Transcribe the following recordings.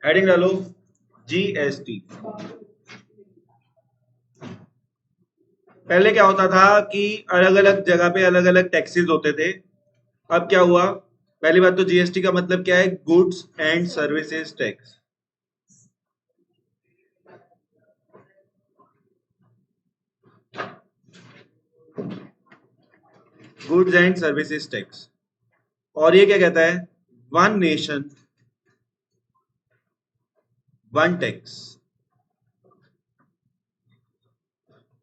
Heading डालो GST. पहले क्या होता था कि अलग अलग जगह पे अलग अलग टैक्सेस होते थे। अब क्या हुआ? पहली बात तो जीएसटी का मतलब क्या है? Goods and services tax. Goods and services tax. और ये क्या कहता है? One nation one tax.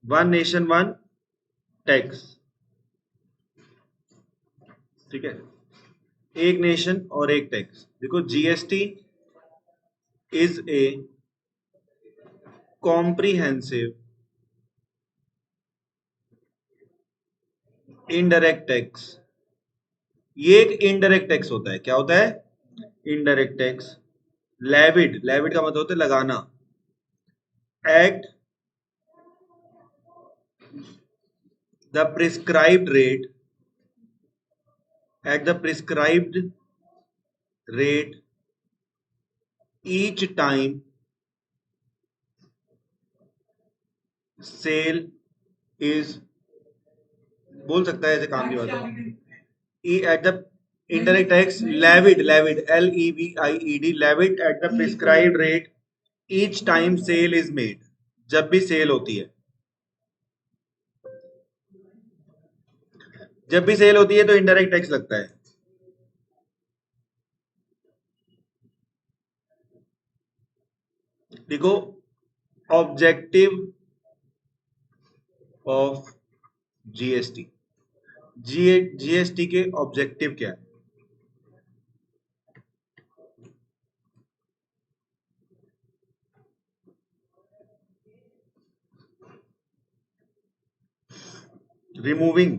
One nation one tax. ठीक है, एक नेशन और एक टैक्स। देखो, GST is a comprehensive indirect tax. ये एक इनडायरेक्ट टैक्स होता है। क्या होता है? Indirect tax. लेविड, लेविड का मतलब होता है लगाना। At the prescribed rate, at the prescribed rate each time sale is, बोल सकता है ऐसे काम की बात। At the indirect tax levied, levied, levied, levied at the prescribed rate each time sale is made, जब भी सेल होती है। जब भी सेल होती है तो इनडायरेक्ट टैक्स लगता है। देखो, ऑब्जेक्टिव ऑफ जीएसटी, जीएसटी के ऑब्जेक्टिव क्या है? Removing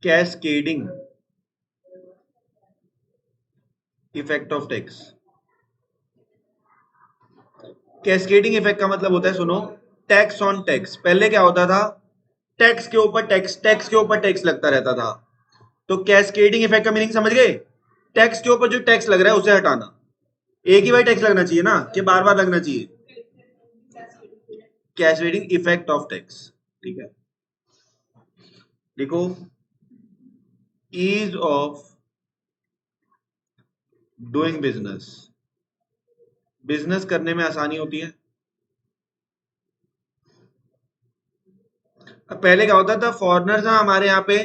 cascading effect of tax. Cascading effect का मतलब होता है, सुनो, टैक्स ऑन टैक्स। पहले क्या होता था? टैक्स के ऊपर टैक्स, टैक्स के ऊपर टैक्स लगता रहता था। तो कैस्केडिंग इफेक्ट का मीनिंग समझ गए? टैक्स के ऊपर जो टैक्स लग रहा है उसे हटाना। एक ही बार टैक्स लगना चाहिए ना, कि बार बार लगना चाहिए? Cascading effect of tax. ठीक है, देखो, ease of doing business, business करने में आसानी होती है। अब पहले क्या होता था? फॉरेनर्स ना हमारे यहाँ पे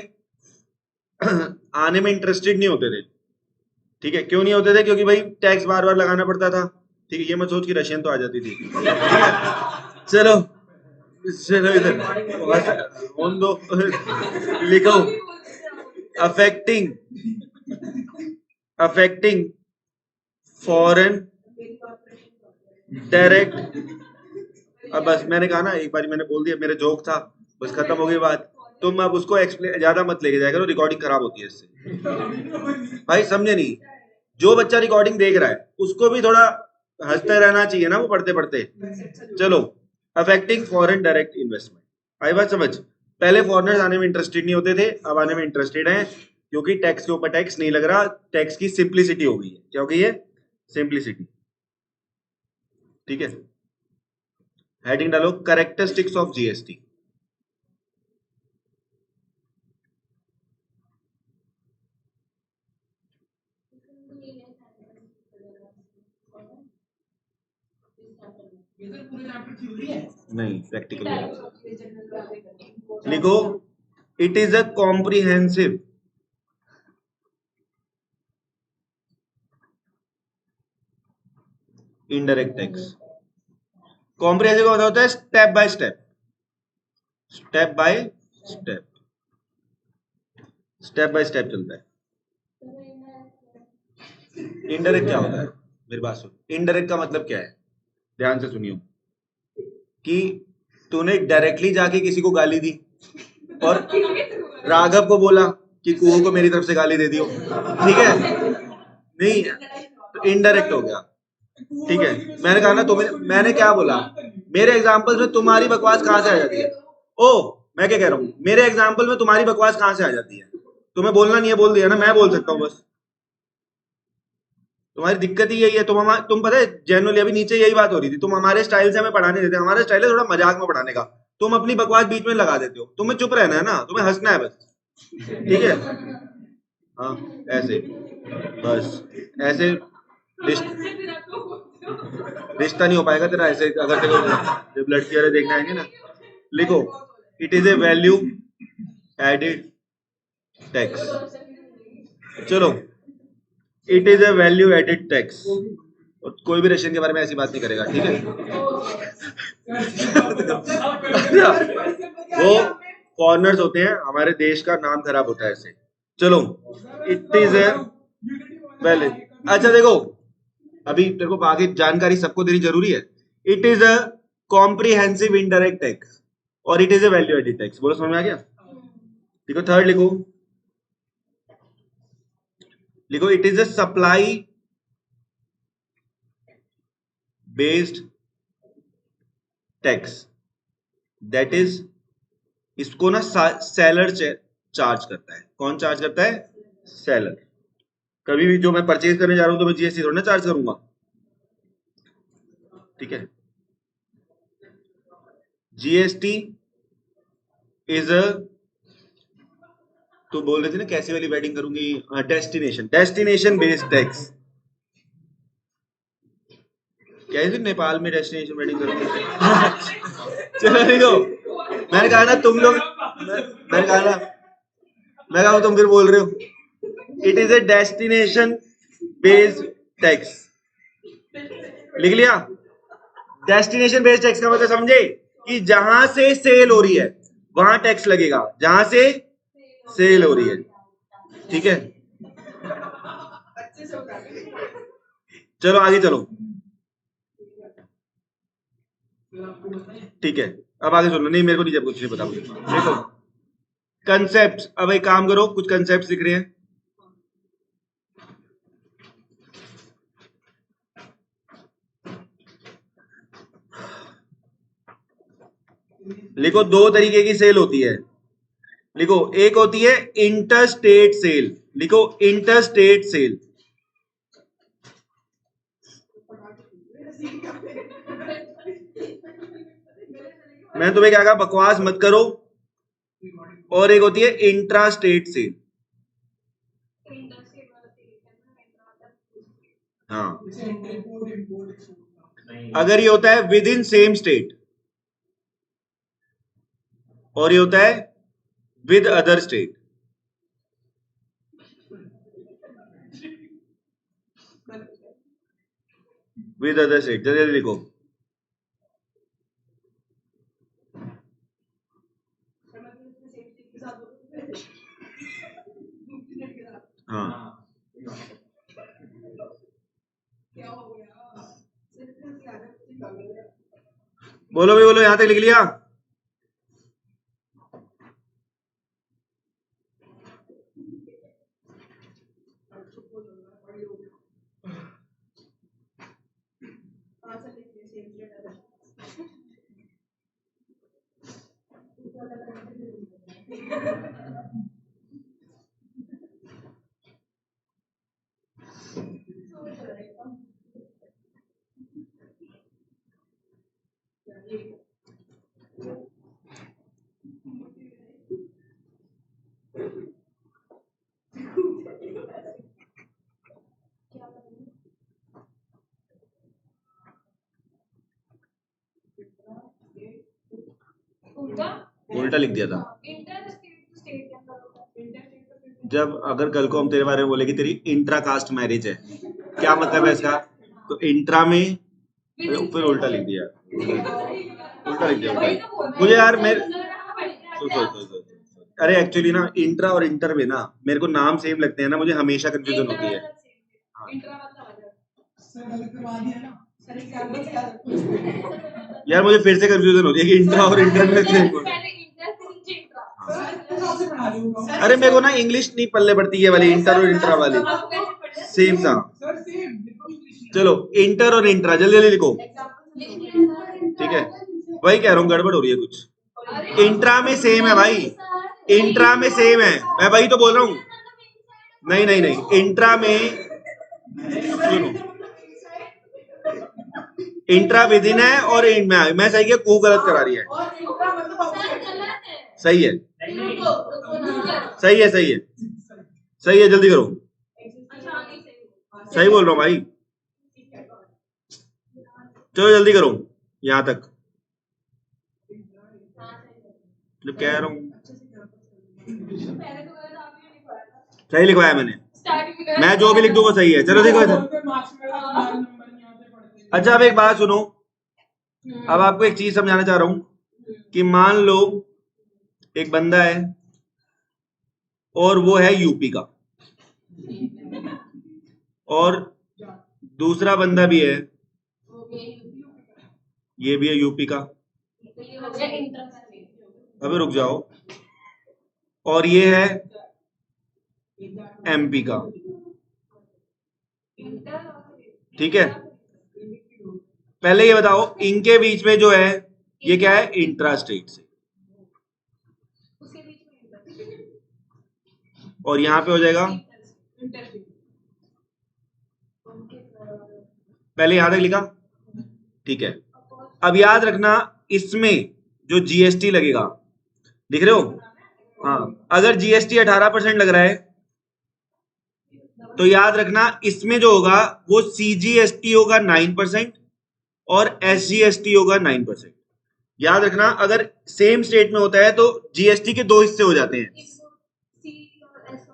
आने में इंटरेस्टेड नहीं होते थे। ठीक है, क्यों नहीं होते थे? क्योंकि भाई टैक्स बार बार लगाना पड़ता था। ठीक है, ये मत सोच कि रशियन तो आ जाती थी। चलो, चलो इधर ऑन दो। लिखो, अफेक्टिंग, अफेक्टिंग फॉरेन डायरेक्ट। अब बस मैंने कहा ना, एक बार मैंने बोल दिया, मेरा जोक था, बस खत्म हो गई बात। तुम अब उसको एक्सप्लेन ज्यादा मत लेके जाया करो, रिकॉर्डिंग खराब होती है इससे। भाई समझे नहीं? जो बच्चा रिकॉर्डिंग देख रहा है उसको भी थोड़ा हंसते रहना चाहिए ना, वो पढ़ते पढ़ते। चलो, अफेक्टिंग फॉरेन डायरेक्ट इन्वेस्टमेंट। आई बात समझ? पहले फॉरेनर्स आने में इंटरेस्टेड नहीं होते थे, अब आने में इंटरेस्टेड हैं, क्योंकि टैक्स के ऊपर टैक्स नहीं लग रहा। टैक्स की सिंप्लिसिटी हो गई है। क्या हो गई है? सिंप्लिसिटी। ठीक है, हेडिंग डालो कैरेक्टरिस्टिक्स ऑफ जीएसटी। नहीं, प्रैक्टिकल लिखो, it is a comprehensive indirect tax. Comprehensive का मतलब होता है step by step, step by step, step by step चलता है। इनडायरेक्ट क्या होता है? मेरी बात सुन, इनडायरेक्ट का मतलब क्या है? ध्यान से सुनियो, कि तूने डायरेक्टली जाके किसी को गाली दी और राघव को बोला कि कुहू को मेरी तरफ से गाली दे दियो, ठीक है? नहीं, तो इनडायरेक्ट हो गया। ठीक है, मैंने कहा ना तुम्हें, मैंने क्या बोला? मेरे एग्जाम्पल में तुम्हारी बकवास कहां से आ जाती है? ओ, मैं क्या कह रहा हूं, मेरे एग्जाम्पल में तुम्हारी बकवास कहां से आ जाती है? तुम्हें बोलना नहीं है, बोल दिया ना, मैं बोल सकता हूं बस। तुम्हारी दिक्कत ही यही है। तुम पता है जनरली अभी नीचे यही बात हो रही थी, तुम हमारे स्टाइल से हमें पढ़ाने देते, हमारा स्टाइल है थोड़ा मजाक में पढ़ाने का, तुम अपनी बकवास बीच में लगा देते हो। तुम्हें चुप रहना है ना, तुम्हें हंसना है बस, ठीक है? हाँ ऐसे बस, ऐसे रिश्ता नहीं हो पाएगा तेरा ऐसे। अगर तेरे जब लड़की वाले देखने आएंगे ना, लिखो it is a value added tax. चलो, it is a value added tax. और कोई भी रशियन के बारे में ऐसी बात नहीं करेगा, ठीक है? वो फॉरनर्स होते हैं, हमारे देश का नाम खराब होता है ऐसे। चलो, इट इज ए वैल्यू। अच्छा देखो, अभी तेरे को आगे जानकारी सबको देनी जरूरी है। It is a comprehensive indirect tax और it is a value added tax. बोलो समझ में आ गया? देखो थर्ड लिखो, लिखो it is a supply based tax, that is, इसको ना सेलर चार्ज करता है। कौन चार्ज करता है? सेलर। कभी भी जो मैं परचेज करने जा रहा हूं तो मैं जीएसटी थोड़ा ना चार्ज करूंगा, ठीक है? जीएसटी इज अ, तो बोल रहे थे ना कैसी वाली वेडिंग करूंगी, डेस्टिनेशन बेस्ड टैक्स। क्या है नेपाल में डेस्टिनेशन वेडिंग करूंगी? चलो देखो, मैंने कहा ना तुम लोग, मैंने कहा ना, मैं कहा तुम फिर बोल रहे हो। It is A destination based tax. लिख लिया? डेस्टिनेशन बेस्ड टैक्स का मतलब समझे कि जहां से सेल हो रही है वहां टैक्स लगेगा, जहां से सेल हो रही है, ठीक है? चलो आगे चलो, ठीक है? अब आगे सुनो, नहीं मेरे को नहीं, जब कुछ नहीं पता मुझे। देखो कंसेप्ट, अब एक काम करो, कुछ कंसेप्ट लिख रहे हैं। लिखो दो तरीके की सेल होती है। लिखो, एक होती है इंटर स्टेट सेल। लिखो इंटर स्टेट सेल। मैं तुम्हें क्या कहा, बकवास मत करो। और एक होती है इंट्रा स्टेट सेल। हाँ, अगर ये होता है विद इन सेम स्टेट और ये होता है with other state. With other state, जल्दी जल्दी लिखो। हाँ, बोलो भाई बोलो, यहां तक लिख लिया? उल्टा लिख दिया था। जब अगर कल को हम तेरे बारे में बोले कि तेरी इंट्रा कास्ट मैरिज है, क्या मतलब है इसका? तो इंट्रा में, फिर उल्टा लिख दिया, उल्टा लिख दिया। मुझे यार मेरे अरे एक्चुअली ना इंट्रा और इंटर में ना मेरे को नाम सेम लगते हैं ना, मुझे हमेशा कंफ्यूजन होती है। यार मुझे फिर से कंफ्यूजन होती है कि इंट्रा और इंटर में सेम। अरे मेरे को ना इंग्लिश नहीं पल्ले पड़ती है वाली, इंटर और इंट्रा वाली सेम सा। चलो इंटर और इंट्रा जल्दी जल्दी लिखो, ठीक है? वही कह रहा हूँ, गड़बड़ हो रही है कुछ। इंट्रा में सेम है भाई, इंट्रा में सेम है, मैं वही तो बोल रहा हूँ। नहीं नहीं नहीं, इंट्रा में सुनो, इंट्रा विद इन है और इन में मैं सही है, कू गलत करा रही है। सही है, सही है, सही है, सही है, जल्दी करो। सही बोल रहा हूँ भाई, चलो जल्दी करो यहां तक। कह रहा हूँ सही लिखवाया मैंने, मैं जो भी लिख दूंगा सही है। चलो देखो इधर। अच्छा अब एक बात सुनो, अब आपको एक चीज समझाना चाह रहा हूं कि मान लो एक बंदा है और वो है यूपी का, और दूसरा बंदा भी है, ये भी है यूपी का। अबे रुक जाओ, और ये है एमपी का, ठीक है। पहले ये बताओ, इनके बीच में जो है ये क्या है, इंट्रा स्टेट से, और यहां पे हो जाएगा, पहले यहां तक लिखा, ठीक है। अब याद रखना, इसमें जो जीएसटी लगेगा, लिख रहे हो? हाँ, अगर जीएसटी 18% लग रहा है तो याद रखना इसमें जो होगा वो सीजीएसटी होगा 9% और एसजीएसटी होगा 9%। याद रखना, अगर सेम स्टेट में होता है तो जीएसटी के दो हिस्से हो जाते हैं,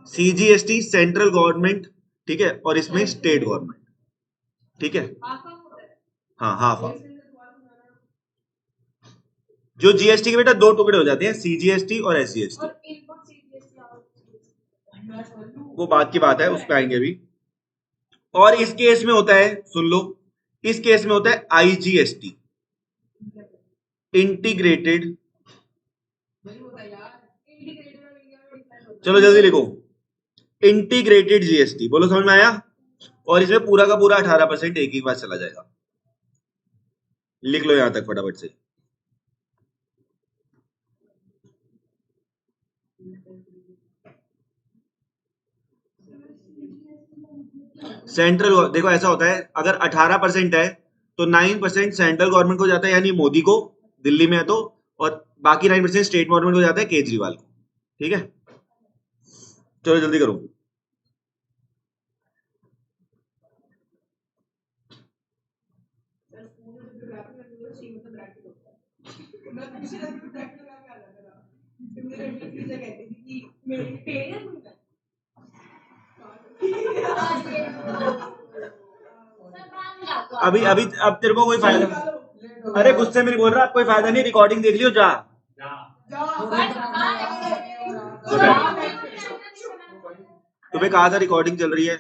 सीजीएसटी सेंट्रल गवर्नमेंट, ठीक है, और इसमें स्टेट गवर्नमेंट, ठीक है। हाँ, हाफ हाफ। जो जीएसटी के बेटा दो टुकड़े हो जाते हैं, सीजीएसटी और एसजीएसटी। वो बात की बात है, उस पर आएंगे अभी। और इस केस में होता है, सुन लो, इस केस में होता है आईजीएसटी, इंटीग्रेटेड, चलो जल्दी लिखो, इंटीग्रेटेड जीएसटी। बोलो समझ में आया? और इसमें पूरा का पूरा 18% एक ही बार चला जाएगा। लिख लो यहां तक फटाफट से। सेंट्रल, देखो ऐसा होता है, अगर 18% है तो 9% सेंट्रल गवर्नमेंट को जाता है, यानी मोदी को, दिल्ली में है तो, और बाकी 9% स्टेट गवर्नमेंट को जाता है, केजरीवाल को, ठीक है। चलो जल्दी करो। अभी अभी अब तेरे को कोई फायदा, अरे गुस्से में नहीं बोल रहा, कोई फायदा नहीं, रिकॉर्डिंग देख लियो जा। तुम्हें कहा था रिकॉर्डिंग चल रही है,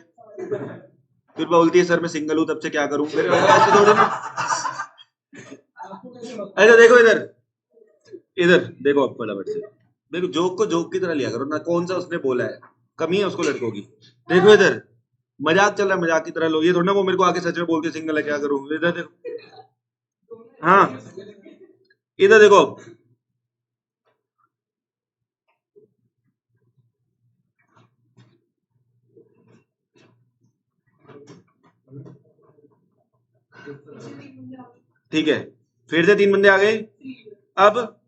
फिर बोलती है सर मैं सिंगल हूं तब से क्या करूं, फिर ऐसे थोड़ी ना। ऐसा देखो इधर, इधर देखो अब फटाफट से देखो, जोक को जोक की तरह लिया करो ना, कौन सा उसने बोला है, कमी है उसको लड़कों की। देखो इधर, मजाक चल रहा है, मजाक की तरह लो, ये थोड़ा ना वो मेरे को आके सच में बोलती सिंगल है क्या करूं। इधर देखो, हाँ इधर देखो, ठीक है, फिर से 3 बंदे आ गए। अब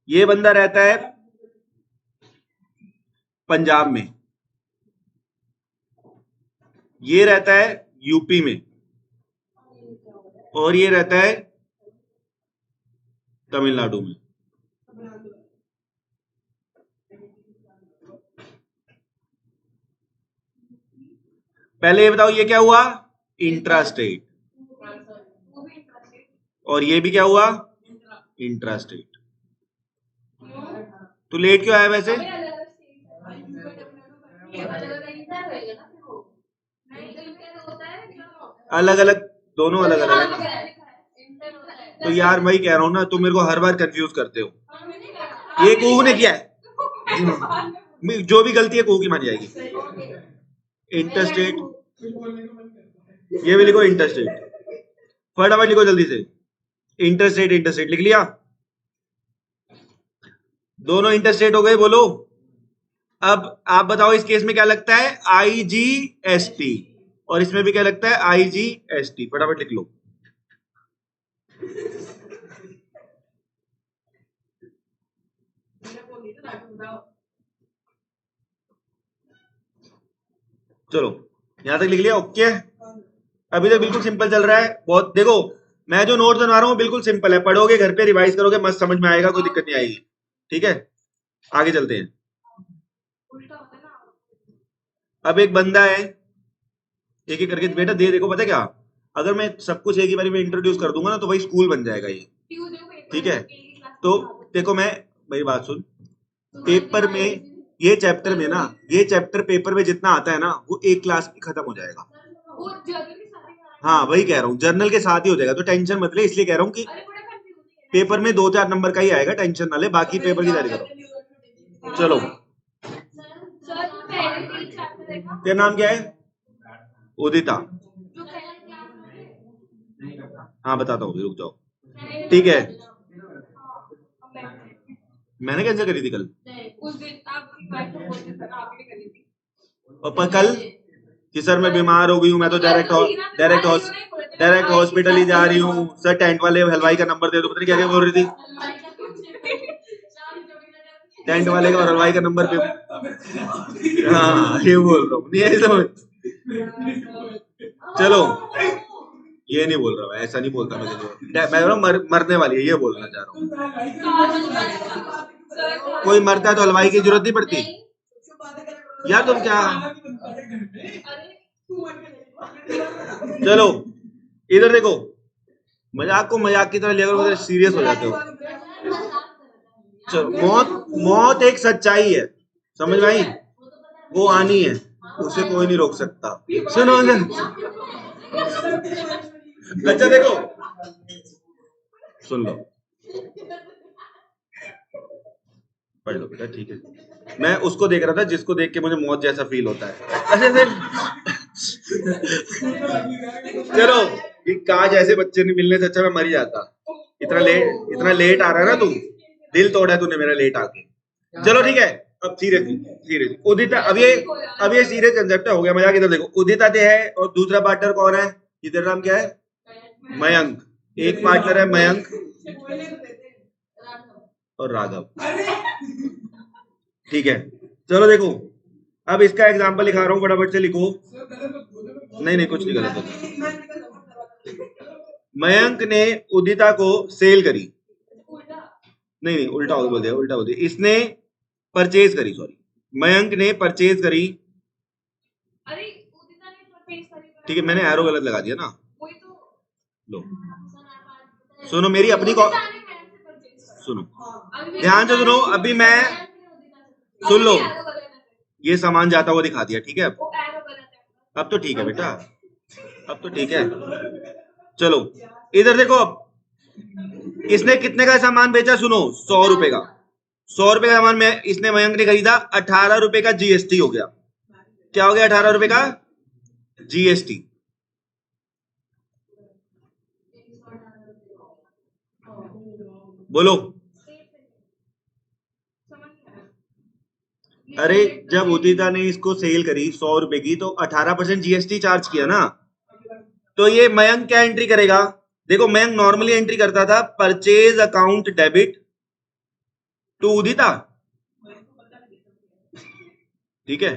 ये बंदा रहता है पंजाब में, ये रहता है यूपी में, और ये रहता है तमिलनाडु में। पहले ये बताओ, ये क्या हुआ, इंट्रा स्टेट, और ये भी क्या हुआ, इंट्रा स्टेट। तो लेट क्यों आया वैसे? अलग अलग, दोनों अलग अलग है। तो यार मैं ही कह रहा हूं ना, तुम मेरे को हर बार कंफ्यूज करते हो। ये कू ने किया है, जो भी गलती है कू की मानी जाएगी। इंटरस्टेट, ये भी लिखो इंटरस्टेट, फटाफट लिखो जल्दी से। इंटरस्टेट, इंटरस्टेट लिख लिया, दोनों इंटरस्टेट हो गए, बोलो। अब आप बताओ इस केस में क्या लगता है, आईजीएसटी, और इसमें भी क्या लगता है IGST, फटाफट लिख लो। चलो यहां तक लिख लिया, ओके। अभी तो बिल्कुल सिंपल चल रहा है बहुत। देखो मैं जो नोट बना रहा हूँ बिल्कुल सिंपल है, पढ़ोगे घर पे रिवाइज करोगे मस्त समझ में आएगा, कोई दिक्कत नहीं आएगी। ठीक है आगे चलते हैं। अब एक बंदा है, एक एक करके बेटा दे देखो, पता है क्या, अगर मैं सब कुछ एक ही बारी में इंट्रोड्यूस कर दूंगा ना तो वही स्कूल बन जाएगा ये। ठीक है तो देखो मैं, मेरी बात सुन, पेपर में ये चैप्टर में ना, ये चैप्टर पेपर में जितना आता है ना वो एक क्लास में खत्म हो जाएगा। हाँ वही कह रहा हूँ, जर्नल के साथ ही हो जाएगा, तो टेंशन मत ले, इसलिए कह रहा हूँ कि पेपर में 2-4 नंबर का ही आएगा, टेंशन ना ले, बाकी पेपर की तैयारी करो। चलो तेरा नाम क्या है? उदिता। हाँ बताता हूँ, रुक जाओ। ठीक है मैंने कैंसिल करी थी कल, उस दिन और पर कल कि सर मैं बीमार हो गई हूँ, मैं तो डायरेक्ट हॉस्पिटल ही जा रही हूँ सर, टेंट वाले हलवाई का नंबर दे दो, पता नहीं क्या क्या बोल रही थी। टेंट वाले का और हलवाई का नंबर पे, हाँ ये बोल रहा हूँ, नहीं ऐसे समझ। चलो ये नहीं बोल रहा, ऐसा नहीं बोलता मैं मरने वाली है ये बोलना चाह रहा हूँ। कोई मरता है तो हलवाई की जरूरत नहीं पड़ती यार, तुम क्या। चलो इधर देखो, मजाक को मजाक की तरह लेकर सीरियस हो जाते हो। चलो मौत एक सच्चाई है, समझ में आई, वो आनी है, उसे कोई नहीं रोक सकता। सुनो ना अच्छा देखो सुन लो, पढ़ लो बेटा ठीक है। मैं उसको देख रहा था जिसको देख के मुझे मौत जैसा फील होता है। अच्छा चलो कि काश ऐसे बच्चे नहीं मिलने से अच्छा मैं मर ही जाता। इतना लेट आ रहा है ना तू, दिल तोड़ा है तूने मेरा लेट आके। चलो ठीक है अब सीरियस उदिता, अब ये सीरियस कंसेप्ट हो गया, मजाक। इधर देखो उदिता दे है और दूसरा पार्टनर कौन है, इधर नाम क्या है? मयंक। एक पार्टनर है मयंक और राघव। ठीक है चलो देखो, अब इसका एग्जांपल लिखा रहा हूं, फटाफट से लिखो। नहीं कुछ नहीं गलत होता। मयंक ने उदिता को सेल करी, नहीं उल्टा बोल दिया, इसने परचेज करी, सॉरी मयंक ने परचेज करी। ठीक है मैंने एरो गलत लगा दिया ना, लो सुनो मेरी अपनी सुनो ध्यान से सुनो, अभी मैं सुन लो, ये सामान जाता हुआ दिखा दिया, ठीक है अब तो ठीक है बेटा, अब तो ठीक है। चलो इधर देखो, अब इसने कितने का सामान बेचा, सुनो 100 रुपए का, 100 रुपए का सामान में इसने मयंक ने खरीदा, 18 रुपए का जीएसटी हो गया। क्या हो गया 18 रुपए का जीएसटी। बोलो अरे जब उदिता ने इसको सेल करी 100 रुपए की तो 18% जीएसटी चार्ज किया ना, तो ये मयंक क्या एंट्री करेगा, देखो मयंक नॉर्मली एंट्री करता था परचेज अकाउंट डेबिट टू उदिता, ठीक है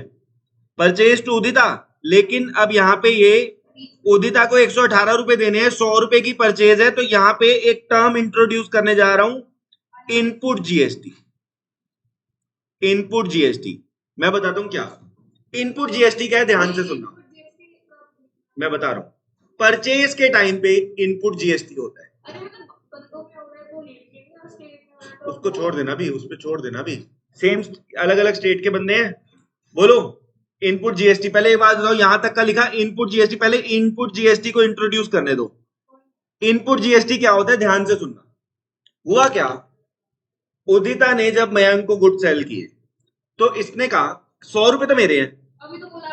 परचेज टू उदिता, लेकिन अब यहाँ पे ये उदिता को 118 रुपए देने हैं, 100 रुपए की परचेज है, तो यहाँ पे एक टर्म इंट्रोड्यूस करने जा रहा हूं, इनपुट जीएसटी। इनपुट जीएसटी मैं बताता हूं क्या इनपुट जीएसटी क्या है, ध्यान से सुनना, मैं बता रहा हूं परचेज के टाइम पे इनपुट जीएसटी होता है, उसको छोड़ देना भी, उस पर छोड़ देना भी, सेम अलग अलग स्टेट के बंदे हैं। बोलो इनपुट जीएसटी, पहले ये बात बताओ यहां तक का लिखा इनपुट जीएसटी, पहले इनपुट जीएसटी को इंट्रोड्यूस करने दो। इनपुट जीएसटी क्या होता है, ध्यान से सुनना। हुआ क्या, उदिता ने जब मयंक को गुड सेल किए तो इसने कहा 100 रुपए तो मेरे हैं, अभी तो बोला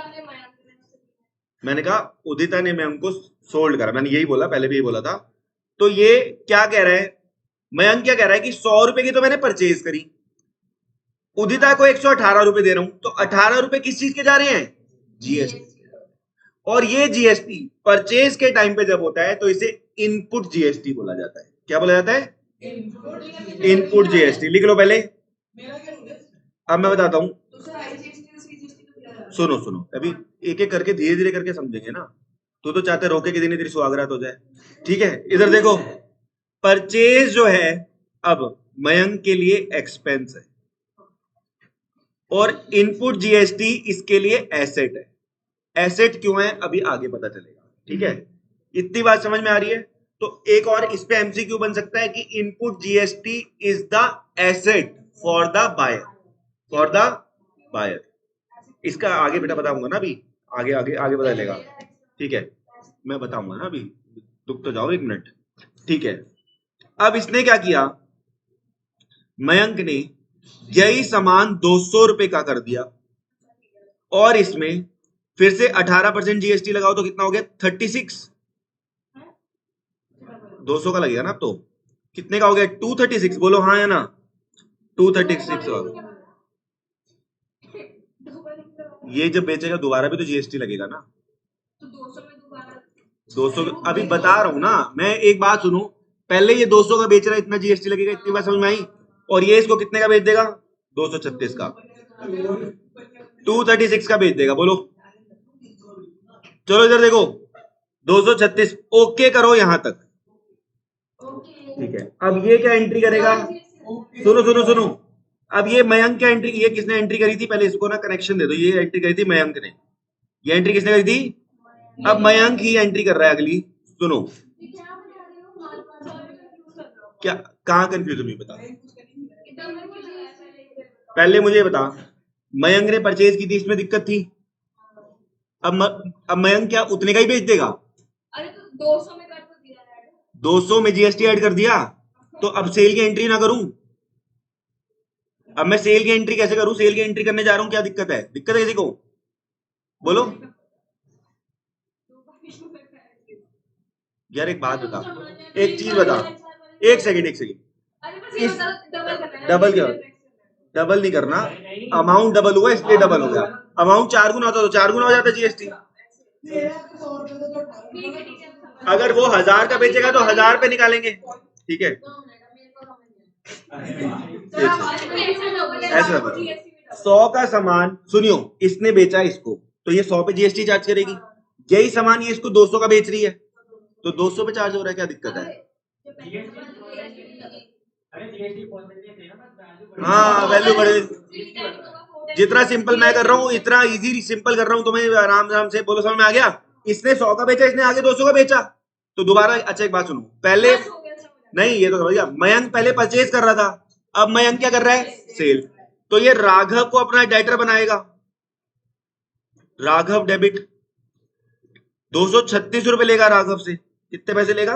मैंने कहा उदिता ने मयंक को सोल्ड करा, मैंने यही बोला, पहले भी यही बोला था। तो ये क्या कह रहा है, मयंक क्या कह रहा है कि 100 रुपए की तो मैंने परचेज करी, उदिता को 118 रुपए दे रहा हूं, तो 18 रुपए किस चीज के जा रहे हैं, जीएसटी। और ये जीएसटी परचेज के टाइम पे जब होता है तो इसे इनपुट जीएसटी बोला जाता है। क्या बोला जाता है? Input GST. लिख लो पहले, अब मैं बताता हूं। सुनो सुनो, अभी एक एक करके धीरे धीरे करके समझेंगे ना। तो चाहते रोके के दिन तेरी सुहागरात हो जाए, ठीक है? इधर देखो, परचेज जो है अब मयंक के लिए एक्सपेंस है और इनपुट जीएसटी इसके लिए एसेट है। एसेट क्यों है अभी आगे पता चलेगा, ठीक है? इतनी बात समझ में आ रही है? तो एक और इस पे एमसीक्यू बन सकता है कि input GST is the asset for the buyer, for the buyer. इसका आगे बेटा बताऊंगा ना, अभी आगे आगे आगे पता चलेगा, ठीक है? मैं बताऊंगा ना, अभी रुक तो जाओ एक मिनट, ठीक है? अब इसने क्या किया, मयंक ने यही सामान 200 रुपए का कर दिया और इसमें फिर से 18% जीएसटी लगाओ तो कितना हो गया? 36। 200 का लगेगा ना, अब तो कितने का हो गया? 236। बोलो हाँ या ना? 236। और ये जब बेचेगा दोबारा भी तो जीएसटी लगेगा ना। 200 अभी बता रहा हूं ना मैं, एक बात सुनो, पहले ये 200 का बेच रहा है, इतना जीएसटी लगेगा, इतनी बात समझ में आई? और ये इसको कितने का बेच देगा? 236 का। 236 का बेच देगा। बोलो, चलो इधर देखो, 236 ओके करो यहां तक, ठीक है? अब ये क्या एंट्री करेगा? सुनो सुनो सुनो, अब ये मयंक क्या एंट्री, ये किसने एंट्री करी थी? पहले इसको ना कनेक्शन दे दो। ये एंट्री करी थी मयंक ने, ये एंट्री किसने करी थी? अब मयंक ही एंट्री कर रहा है अगली। सुनो, क्या कहां कंफ्यूजन हुई बता? पहले मुझे बता, मयंक ने परचेज की थी, इसमें दिक्कत थी। अब मयंक क्या उतने का ही बेच देगा? अरे तो 200 में कर तो दिया, 200 में जीएसटी ऐड कर दिया, तो अब सेल की एंट्री ना करूं? अब मैं सेल की एंट्री कैसे करूं? सेल की एंट्री करने जा रहा हूं, क्या दिक्कत है? दिक्कत है किसी को? बोलो यार, एक बात बता, एक चीज बता, एक सेकंड एक सेकंड, इस डबल क्या? डबल नहीं करना, अमाउंट डबल हुआ इसलिए डबल हो गया। अमाउंट 4 गुना होता तो 4 गुना हो जाता जीएसटी। अगर वो 1000 का बेचेगा तो 1000 पे निकालेंगे, ठीक है? ऐसा 100 का सामान, सुनियो, इसने बेचा इसको तो ये 100 पे जीएसटी चार्ज करेगी। यही सामान ये इसको 200 का बेच रही है तो 200 पे चार्ज हो रहा है, क्या दिक्कत है? हाँ, वैल्यू बढ़े। जितना सिंपल मैं कर रहा हूँ, इतना इजी सिंपल कर रहा हूँ तुम्हें, आराम आराम से बोलो। समझ में आ गया? इसने 100 का बेचा, इसने आगे 200 का बेचा तो दोबारा। अच्छा एक बात सुनो, पहले नहीं, ये तो समझ गया, मयंक पहले परचेज कर रहा था, अब मयंक क्या कर रहा है? सेल। तो ये राघव को अपना डेटर बनाएगा। राघव डेबिट, 236 रुपए लेगा राघव से। कितने पैसे लेगा?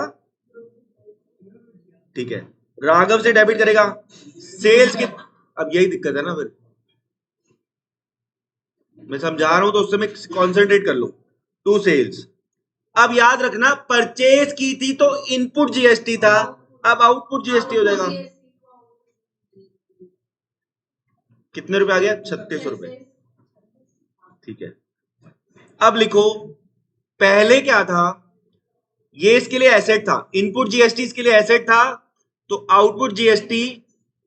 ठीक है, राघव से डेबिट करेगा। सेल्स की, अब यही दिक्कत है ना, फिर मैं समझा रहा हूं तो उससे मैं कॉन्सेंट्रेट कर लो। To sales. अब याद रखना, परचेज की थी तो इनपुट जीएसटी था, अब आउटपुट जीएसटी हो जाएगा। कितने रुपए आ गया? 36 रुपए, ठीक है? अब लिखो, पहले क्या था? ये इसके लिए एसेट था, इनपुट जीएसटी इसके लिए एसेट था, तो आउटपुट जीएसटी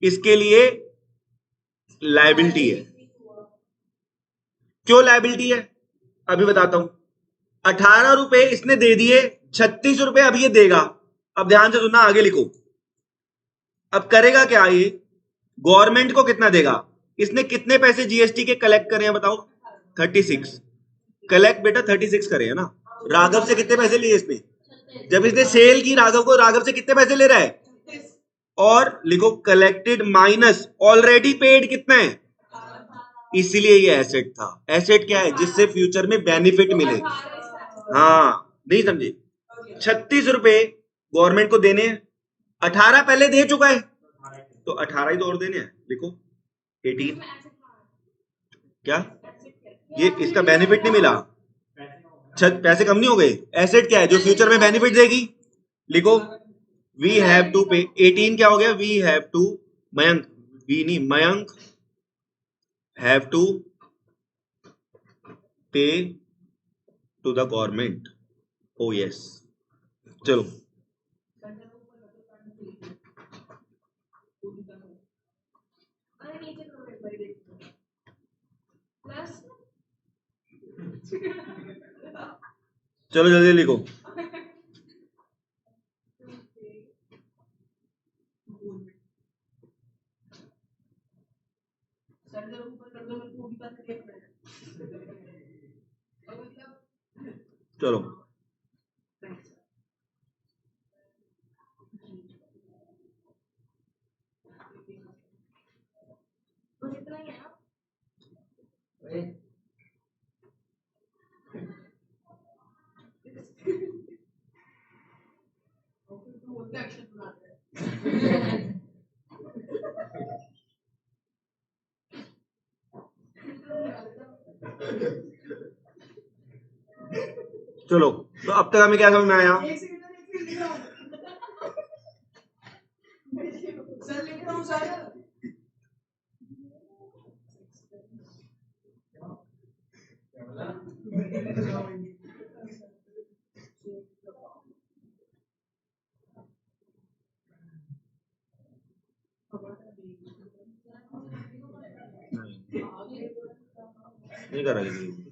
इसके लिए लायबिलिटी है। क्यों लायबिलिटी है अभी बताता हूं। 18 रुपए इसने दे दिए, 36 रुपए अब ये देगा। अब ध्यान से सुनना, आगे लिखो। अब करेगा क्या ये? गवर्नमेंट को कितना देगा? इसने कितने पैसे जीएसटी के कलेक्ट करे हैं बताओ? 36 कलेक्ट बेटा, 36 करे है ना। राघव से कितने पैसे लिए इसने? जब इसने सेल की राघव को, राघव से कितने पैसे ले रहा है? और लिखो कलेक्टेड माइनस ऑलरेडी पेड कितना है, इसलिए ये एसेट था। एसेट क्या है? जिससे फ्यूचर में बेनिफिट मिले। हाँ, नहीं समझे? 36 रुपए गवर्नमेंट को देने हैं, 18 पहले दे चुका है तो 18 ही तो और देने हैं। लिखो 18। क्या ये इसका बेनिफिट नहीं मिला? पैसे कम नहीं हो गए? एसेट क्या है? जो फ्यूचर में बेनिफिट देगी। लिखो वी हैव टू पे 18। क्या हो गया? We have to, Mayank, we नहीं, Mayank have to pay to the government. Oh yes, चलो चलो जल्दी लिखो। चलो चलो, तो अब तक हमें क्या समझ में आया? नहीं कर रही थी।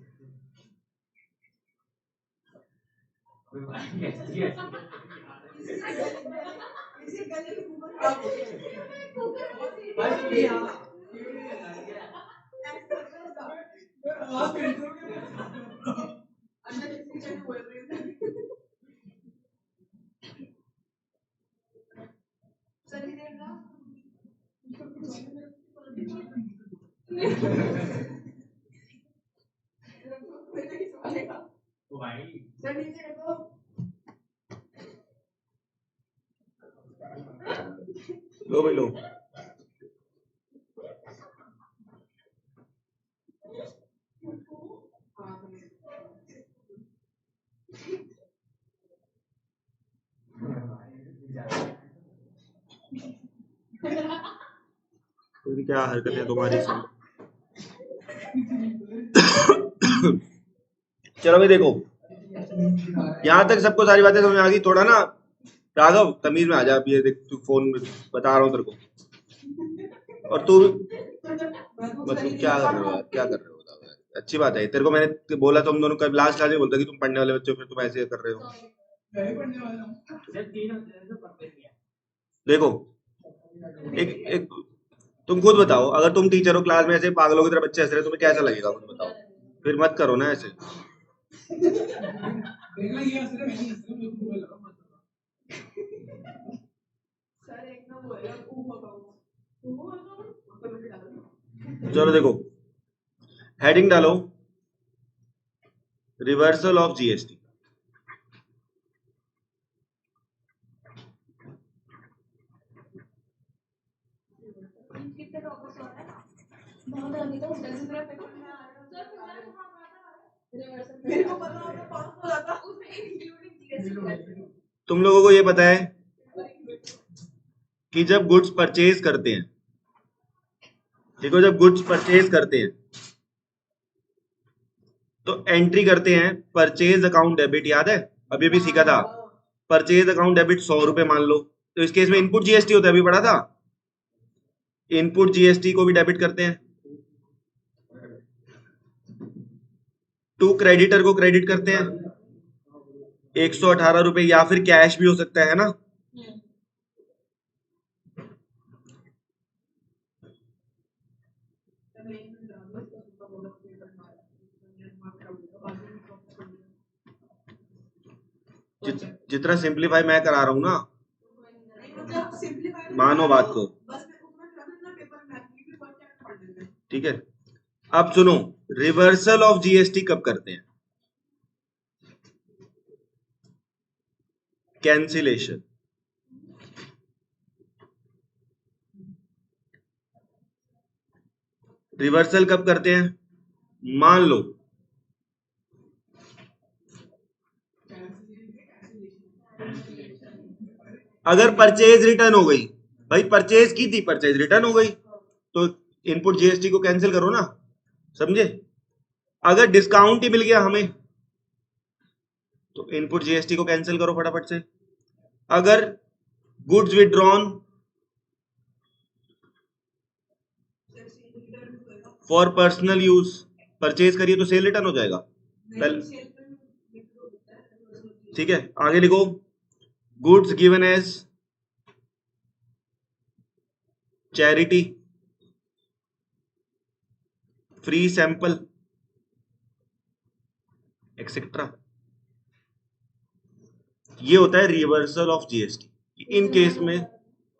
लो भाई लो। तो क्या हरकतें तुम्हारी सब। चलो भाई देखो, यहां तक सबको सारी बातें समझ आ गई। थोड़ा ना राघव तमीज में आ जा। ये देख, तू फोन में बता रहा हूँ तेरे को, और तू मतलब क्या कर रहे हो यार, क्या कर रहे हो बताओ यार। अच्छी बात है, तेरे को मैंने बोला तुम दोनों का लास्ट क्लास में बोलता कि तुम पढ़ने वाले बच्चे हो, फिर तुम ऐसे कर रहे हो। देखो एक एक तुम खुद बताओ, अगर तुम टीचर हो, क्लास में ऐसे पागलों की तरह बच्चे हंस रहे, तुम्हें कैसा लगेगा खुद बताओ। फिर मत करो ना ऐसे। चलो देखो, हेडिंग डालो, रिवर्सल ऑफ जीएसटी। तुम लोगों को ये पता है कि जब गुड्स परचेज करते हैं, देखो जब गुड्स परचेज करते हैं तो एंट्री करते हैं परचेज अकाउंट डेबिट। याद है, अभी भी सीखा था। परचेज अकाउंट डेबिट 100 रुपए मान लो, तो इस केस में इनपुट जीएसटी होता है, अभी पढ़ा था। इनपुट जीएसटी को भी डेबिट करते हैं। टू क्रेडिटर को क्रेडिट करते हैं 118 रुपए, या फिर कैश भी हो सकता है ना। जितना सिंप्लीफाई मैं करा रहा हूं ना, मानो बात को, ठीक है। अब सुनो, रिवर्सल ऑफ जीएसटी कब करते हैं? कैंसिलेशन। रिवर्सल कब करते हैं? मान लो अगर परचेज रिटर्न हो गई, भाई परचेज की थी, परचेज रिटर्न हो गई, तो इनपुट जीएसटी को कैंसिल करो ना, समझे। अगर डिस्काउंट ही मिल गया हमें, तो इनपुट जीएसटी को कैंसिल करो फटाफट से। अगर goods withdrawn for personal use purchase करिए तो सेल रिटर्न हो जाएगा। ठीक है, आगे लिखो goods given as charity, free sample etcetera, ये होता है reversal of GST. In case में,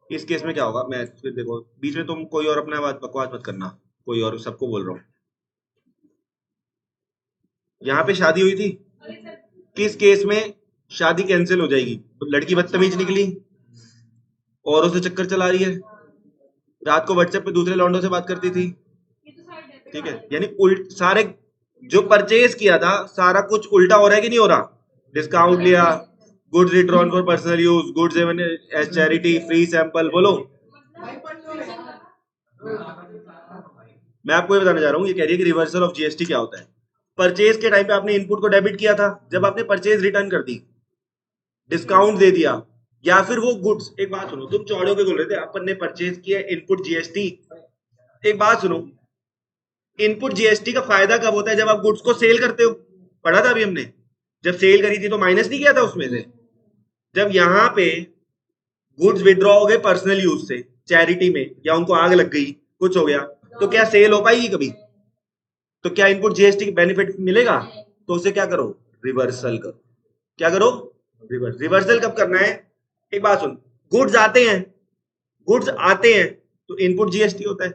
इस केस में क्या होगा, मैं फिर देखो बीच में तुम कोई और अपना बात बकवास मत करना, कोई और, सबको बोल रहा हूं। यहाँ पे शादी हुई थी, किस केस में शादी कैंसिल हो जाएगी? तो लड़की बदतमीज निकली, औरों से चक्कर चला रही है, रात को व्हाट्सएप पे दूसरे लौंडों से बात करती थी, ठीक है, यानी उल्ट सारे जो परचेज किया था सारा कुछ उल्टा हो रहा है कि नहीं हो रहा? डिस्काउंट लिया, goods return for personal use, goods given as charity, free sample, बोलो। मैं आपको ये बताने जा रहा हूँ, ये कह रही है कि रिवर्सल ऑफ जीएसटी क्या होता है। परचेज के टाइम पे आपने इनपुट को डेबिट किया था, जब आपने परचेज रिटर्न कर दी, डिस्काउंट दे दिया, या फिर वो गुड्स, एक बात सुनो, तुम चौड़े होके बोल रहे थे अपन ने परचेज किया इनपुट जीएसटी। एक बात सुनो, इनपुट जीएसटी का फायदा कब होता है? जब आप गुड्स को सेल करते हो, पढ़ा था अभी हमने, जब सेल करी थी तो माइनस नहीं किया था उसमें से। जब यहाँ पे गुड्स विड्रॉ हो गए पर्सनल यूज से चैरिटी में, या उनको आग लग गई, कुछ हो गया, तो क्या सेल हो पाएगी कभी? तो क्या इनपुट जीएसटी बेनिफिट मिलेगा? तो उसे क्या करो, रिवर्सल करो। क्या करो, रिवर्सल कब करना है? एक बात सुन, गुड्स आते हैं, गुड्स आते हैं तो इनपुट जीएसटी होता है,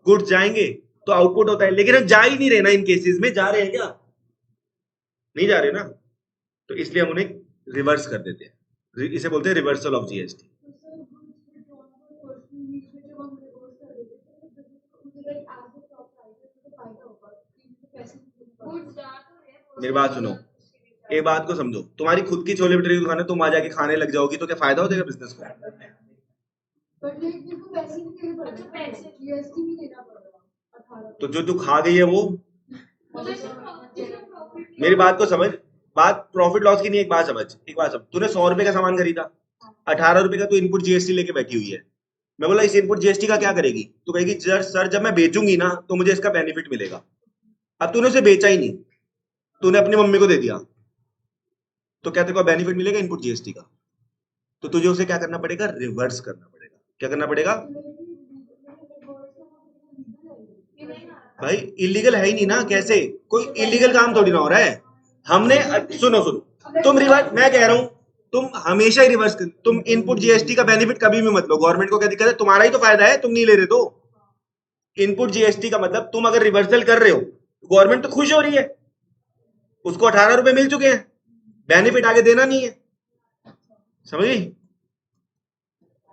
गुड्स जाएंगे तो आउटपुट होता है, लेकिन हम जा ही नहीं रहे ना, इन केसेस में जा रहे हैं क्या? नहीं जा रहे ना, तो इसलिए हम उन्हें रिवर्स कर देते हैं, इसे बोलते हैं रिवर्सल ऑफ जीएसटी। मेरी बात सुनो, एक बात को समझो, तुम्हारी खुद की छोले भटूरे की दुकान है, तुम आ जाके खाने लग जाओगी तो क्या फायदा हो जाएगा बिजनेस को? तो जो तू खा गई है वो, मेरी बात को समझ, बात प्रॉफिट लॉस की नहीं, एक बात समझ, एक बात समझ, तूने 100 रुपए का सामान खरीदा, 18 रुपए का तू इनपुट जीएसटी लेके बैठी हुई है। मैं बोला इस इनपुट जीएसटी का क्या करेगी? तो कहेगी सर जब मैं बेचूंगी ना तो मुझे इसका बेनिफिट मिलेगा। अब तूने उसे बेचा ही नहीं, तूने अपनी मम्मी को दे दिया, तो क्या तेरे को बेनिफिट मिलेगा इनपुट जीएसटी का? तो तुझे उसे क्या करना पड़ेगा, रिवर्स करना पड़ेगा। क्या करना पड़ेगा भाई? इलीगल है ही नहीं ना, कैसे? कोई इलीगल काम थोड़ी ना हो रहा है। हमने, सुनो सुनो, तुम रिवर्स, मैं कह रहा हूं तुम हमेशा ही रिवर्स कर, तुम इनपुट जीएसटी का बेनिफिट कभी भी मत लो। गवर्नमेंट को क्या दिक्कत है? तुम्हारा ही तो फायदा है, तुम नहीं ले रहे। तो इनपुट जीएसटी का मतलब तुम अगर रिवर्सल कर रहे हो, गवर्नमेंट तो खुश हो रही है, उसको 18 रुपए मिल चुके हैं, बेनिफिट आगे देना नहीं है, समझी?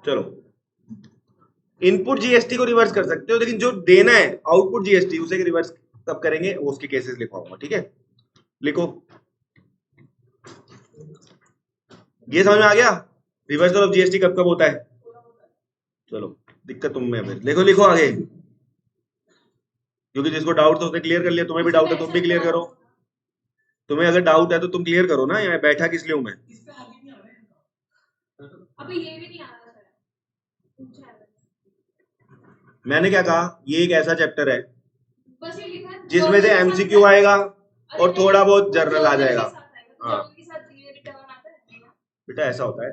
चलो, इनपुट जीएसटी को रिवर्स कर सकते हो, लेकिन जो देना है आउटपुट जीएसटी, उसे रिवर्स कब करेंगे, उसके केसेस लिखवाऊंगा, ठीक है? लिखो, ये समझ में आ गया रिवर्सल ऑफ जीएसटी कब कब होता है? चलो, दिक्कत तुम में, फिर लिखो, लिखो आगे, क्योंकि जिसको डाउट था उसने क्लियर कर लिया, तुम्हें भी डाउट है तुम भी क्लियर करो। तुम्हें अगर डाउट है तो तुम क्लियर करो ना, यहाँ बैठा किस लिए हूं मैं? अभी ये भी नहीं आ रहा। मैंने क्या कहा, ये एक ऐसा चैप्टर है जिसमें से एमसीक्यू आएगा और थोड़ा बहुत जर्नल आ जाएगा। हाँ बेटा, ऐसा होता है,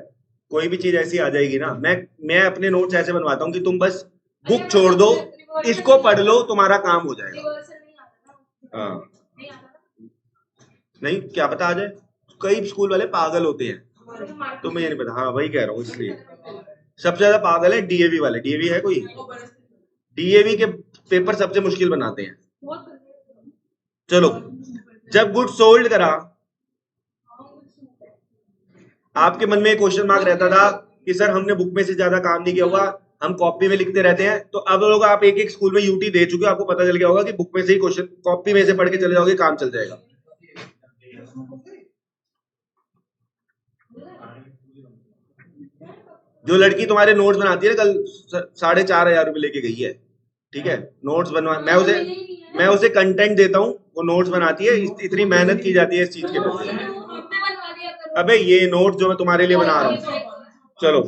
कोई भी चीज ऐसी आ जाएगी ना, मैं अपने नोट्स ऐसे बनवाता हूँ कि तुम बस बुक छोड़ दो, इसको पढ़ लो, तुम्हारा काम हो जाएगा। हाँ, नहीं, क्या पता आ जाए, कई स्कूल वाले पागल होते हैं, तुम्हें ये नहीं पता। हाँ वही कह रहा हूँ, इसलिए सबसे ज्यादा पागल है डीएवी वाले। डीएवी है कोई? डीएवी के पेपर सबसे मुश्किल बनाते हैं। चलो, जब गुड सोल्ड करा, आपके मन में एक क्वेश्चन मार्क रहता था कि सर हमने बुक में से ज्यादा काम नहीं किया हुआ, हम कॉपी में लिखते रहते हैं। तो अब लोग, आप एक एक स्कूल में यूटी दे चुके हो, आपको पता चल गया होगा कि बुक में से ही क्वेश्चन, कॉपी में से पढ़ के चले जाओगे, काम चल जाएगा। जो लड़की तुम्हारे नोट्स बनाती है, कल 4,500 रुपए लेके गई है, ठीक है, नोट्स बनवा, मैं उसे कंटेंट देता हूँ, वो नोट्स बनाती है, इतनी मेहनत की जाती है इस चीज के प्रति। अबे ये नोट जो मैं तुम्हारे लिए बना रहा हूँ, चलो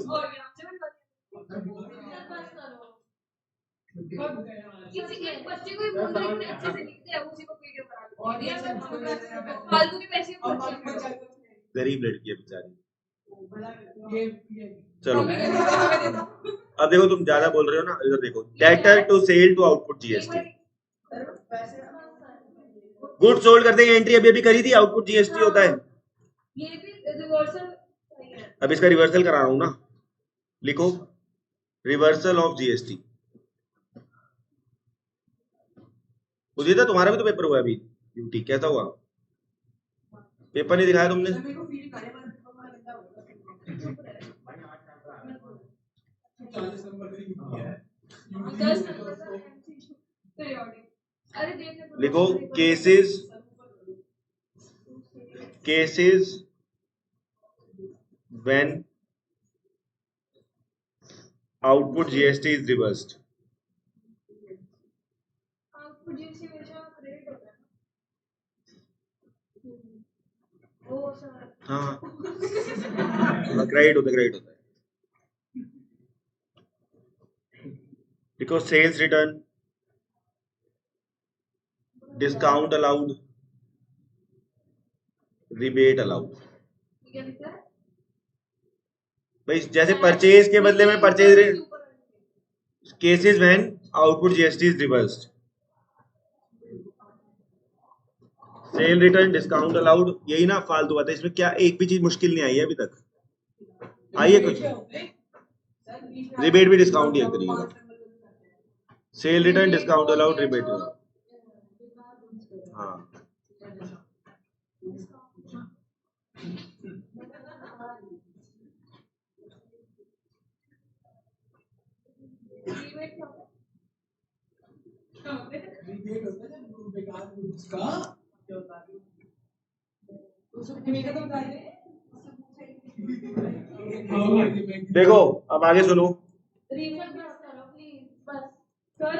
किसी एक बच्चे को ही बोल दे कि अच्छे से लिख दे, उसी को वीडियो बना दे, फालतू के पैसे गरीब लड़की है बेचारी। चलो अब देखो, तुम ज्यादा बोल रहे हो ना, इधर देखो, debtor to sale to output GST, good sold करते हैं, एंट्री अभी अभी करी थी, आउटपुट जीएसटी होता है। ये भी रिवर्सल है। अब इसका रिवर्सल करा रहा हूं ना, लिखो रिवर्सल ऑफ जीएसटी। उदिता तुम्हारा भी तो पेपर हुआ अभी ड्यूटी, कैसा हुआ? पेपर नहीं दिखाया तुमने? लिखो cases when output GST is reversed. Output GST हमेशा क्रेडिट होता है। हाँ क्रेडिट होता है। देखो sales return, discount allowed, rebate allowed. क्या लिखा है? भाई जैसे परचेज के बदले में purchase rate, cases when output GST is reversed, sale return, discount allowed, यही ना फालतू बात है, इसमें क्या एक भी चीज मुश्किल नहीं आई है अभी तक? आई है कुछ? रिबेट भी डिस्काउंट ही है करिएगा, cell return, discount allowed, rebate. हाँ देखो अब आगे सुनो, रीफंड करो प्लीज, बस सर।